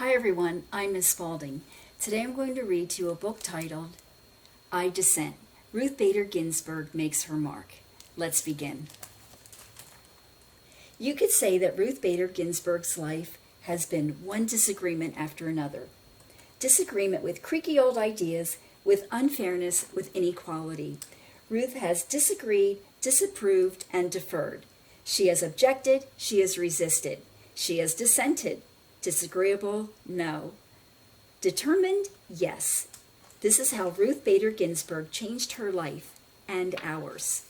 Hi everyone, I'm Miss Spaulding. Today I'm going to read to you a book titled I Dissent. Ruth Bader Ginsburg Makes Her Mark. Let's begin. You could say that Ruth Bader Ginsburg's life has been one disagreement after another. Disagreement with creaky old ideas, with unfairness, with inequality. Ruth has disagreed, disapproved, and deferred. She has objected, she has resisted. She has dissented. Disagreeable? No. Determined? Yes. This is how Ruth Bader Ginsburg changed her life and ours.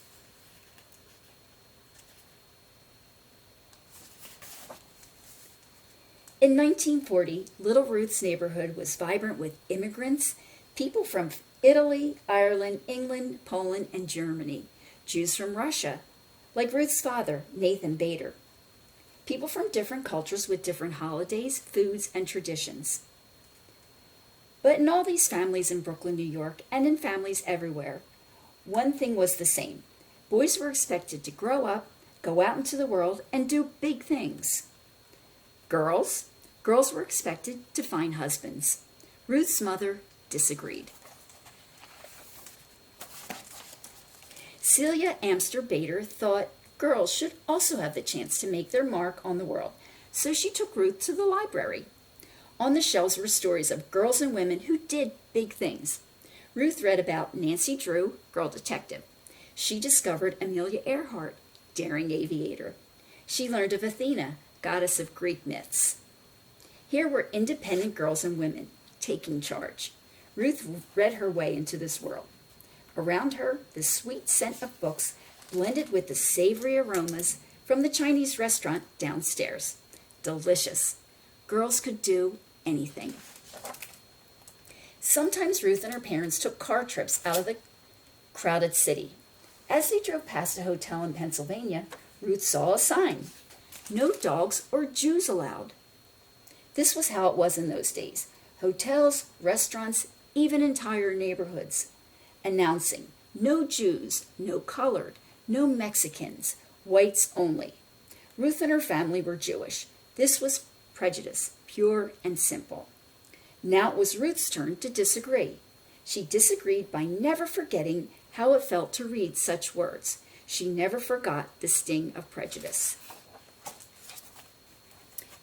In 1940, Little Ruth's neighborhood was vibrant with immigrants, people from Italy, Ireland, England, Poland, and Germany, Jews from Russia, like Ruth's father, Nathan Bader. People from different cultures with different holidays, foods, and traditions. But in all these families in Brooklyn, New York, and in families everywhere, one thing was the same. Boys were expected to grow up, go out into the world, and do big things. Girls were expected to find husbands. Ruth's mother disagreed. Celia Amster Bader thought girls should also have the chance to make their mark on the world, so she took Ruth to the library. On the shelves were stories of girls and women who did big things. Ruth read about Nancy Drew, girl detective. She discovered Amelia Earhart, daring aviator. She learned of Athena, goddess of Greek myths. Here were independent girls and women taking charge. Ruth read her way into this world. Around her, the sweet scent of books blended with the savory aromas from the Chinese restaurant downstairs. Delicious. Girls could do anything. Sometimes Ruth and her parents took car trips out of the crowded city. As they drove past a hotel in Pennsylvania, Ruth saw a sign, "No dogs or Jews allowed." This was how it was in those days. Hotels, restaurants, even entire neighborhoods, announcing, "No Jews, no colored, no Mexicans, whites only." Ruth and her family were Jewish. This was prejudice, pure and simple. Now it was Ruth's turn to disagree. She disagreed by never forgetting how it felt to read such words. She never forgot the sting of prejudice.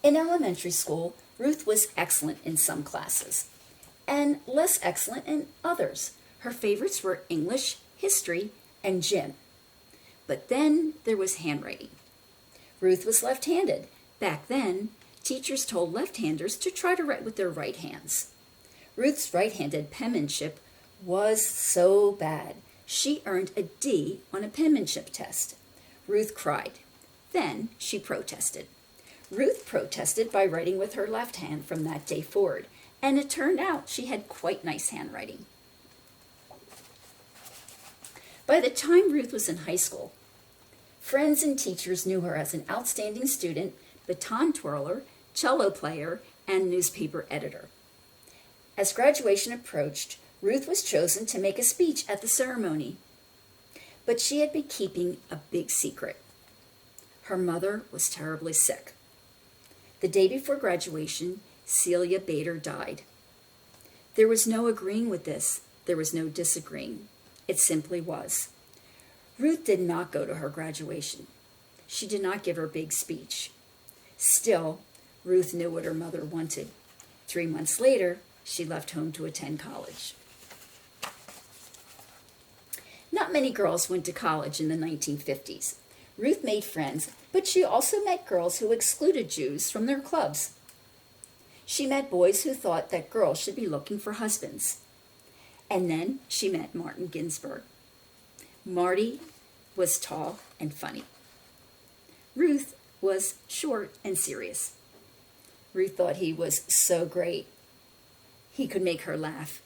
In elementary school, Ruth was excellent in some classes and less excellent in others. Her favorites were English, history, and gym. But then there was handwriting. Ruth was left-handed. Back then, teachers told left-handers to try to write with their right hands. Ruth's right-handed penmanship was so bad. She earned a D on a penmanship test. Ruth cried. Then she protested. Ruth protested by writing with her left hand from that day forward, and it turned out she had quite nice handwriting. By the time Ruth was in high school, friends and teachers knew her as an outstanding student, baton twirler, cello player, and newspaper editor. As graduation approached, Ruth was chosen to make a speech at the ceremony. But she had been keeping a big secret. Her mother was terribly sick. The day before graduation, Celia Bader died. There was no agreeing with this. There was no disagreeing. It simply was. Ruth did not go to her graduation. She did not give her big speech. Still, Ruth knew what her mother wanted. 3 months later, she left home to attend college. Not many girls went to college in the 1950s. Ruth made friends, but she also met girls who excluded Jews from their clubs. She met boys who thought that girls should be looking for husbands. And then she met Martin Ginsburg. Marty was tall and funny. Ruth was short and serious. Ruth thought he was so great. He could make her laugh.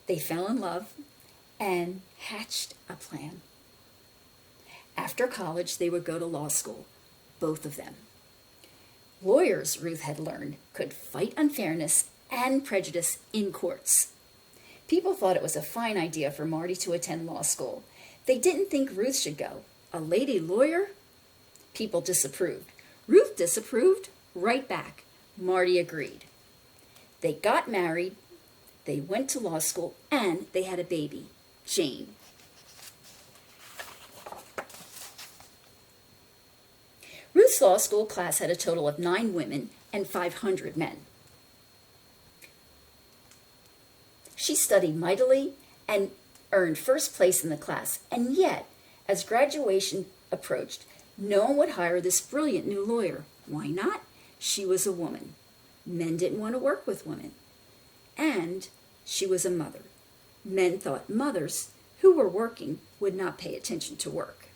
They fell in love and hatched a plan. After college, they would go to law school, both of them. Lawyers, Ruth had learned, could fight unfairness and prejudice in courts. People thought it was a fine idea for Marty to attend law school. They didn't think Ruth should go. A lady lawyer? People disapproved. Ruth disapproved right back. Marty agreed. They got married, they went to law school, and they had a baby, Jane. Ruth's law school class had a total of 9 women and 500 men. She studied mightily and earned first place in the class, and yet, as graduation approached, no one would hire this brilliant new lawyer. Why not? She was a woman. Men didn't want to work with women. And she was a mother. Men thought mothers who were working would not pay attention to work.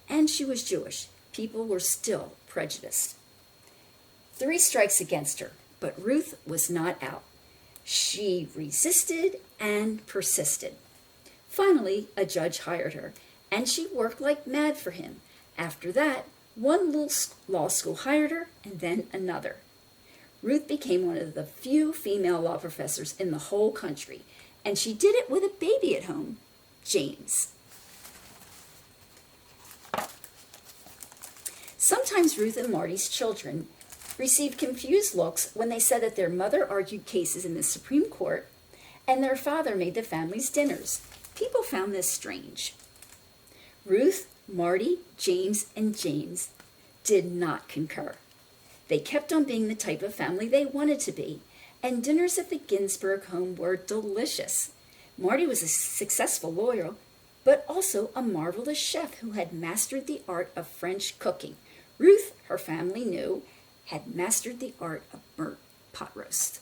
And she was Jewish. People were still prejudiced. 3 strikes against her, but Ruth was not out. She resisted and persisted. Finally, a judge hired her, and she worked like mad for him. After that, one little law school hired her, and then another. Ruth became one of the few female law professors in the whole country, and she did it with a baby at home, James. Sometimes Ruth and Marty's children received confused looks when they said that their mother argued cases in the Supreme Court and their father made the family's dinners. People found this strange. Ruth, Marty, James, and James did not concur. They kept on being the type of family they wanted to be, and dinners at the Ginsburg home were delicious. Marty was a successful lawyer, but also a marvelous chef who had mastered the art of French cooking. Ruth, her family knew, had mastered the art of burnt pot roast.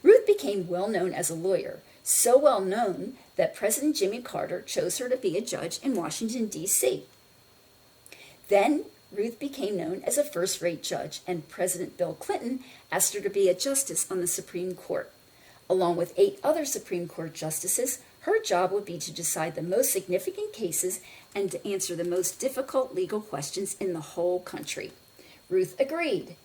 Ruth became well known as a lawyer, so well known that President Jimmy Carter chose her to be a judge in Washington, D.C. Then Ruth became known as a first-rate judge, and President Bill Clinton asked her to be a justice on the Supreme Court. Along with 8 other Supreme Court justices, her job would be to decide the most significant cases and to answer the most difficult legal questions in the whole country. Ruth agreed.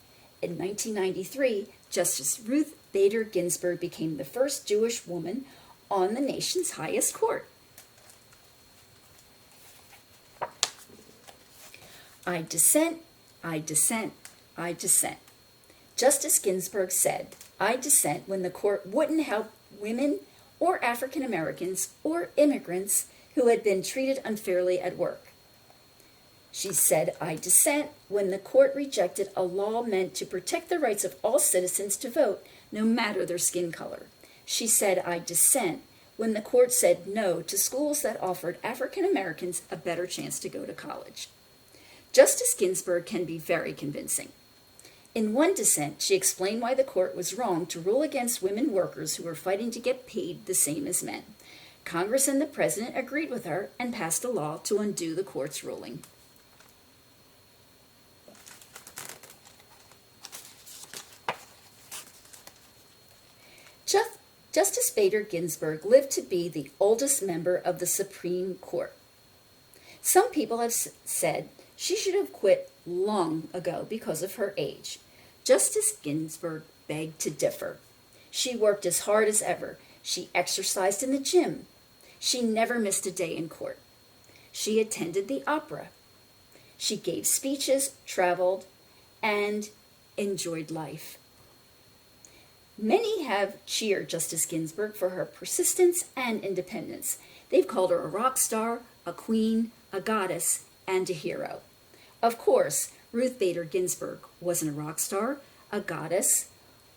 In 1993, Justice Ruth Bader Ginsburg became the first Jewish woman on the nation's highest court. I dissent, I dissent, I dissent. Justice Ginsburg said, I dissent when the court wouldn't help women or African Americans or immigrants who had been treated unfairly at work. She said, I dissent when the court rejected a law meant to protect the rights of all citizens to vote, no matter their skin color. She said, I dissent when the court said no to schools that offered African Americans a better chance to go to college. Justice Ginsburg can be very convincing. In one dissent, she explained why the court was wrong to rule against women workers who were fighting to get paid the same as men. Congress and the president agreed with her and passed a law to undo the court's ruling. Justice Bader Ginsburg lived to be the oldest member of the Supreme Court. Some people have said she should have quit long ago because of her age. Justice Ginsburg begged to differ. She worked as hard as ever. She exercised in the gym. She never missed a day in court. She attended the opera. She gave speeches, traveled, and enjoyed life. Many have cheered Justice Ginsburg for her persistence and independence. They've called her a rock star, a queen, a goddess, and a hero. Of course, Ruth Bader Ginsburg wasn't a rock star, a goddess,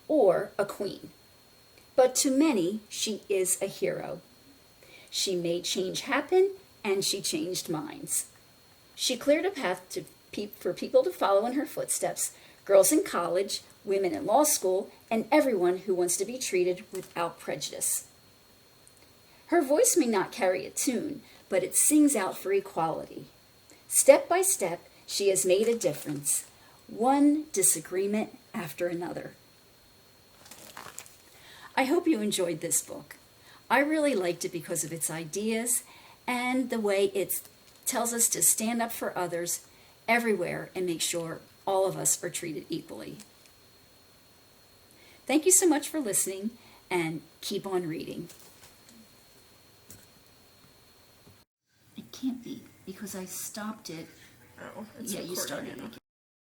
or a queen. But to many, she is a hero. She made change happen, and she changed minds. She cleared a path for people to follow in her footsteps, girls in college, women in law school, and everyone who wants to be treated without prejudice. Her voice may not carry a tune, but it sings out for equality. Step by step, she has made a difference, one disagreement after another. I hope you enjoyed this book. I really liked it because of its ideas and the way it tells us to stand up for others everywhere and make sure all of us are treated equally. Thank you so much for listening, and keep on reading. It can't be, because I stopped it. Oh, it's Yeah, you recording started now. it.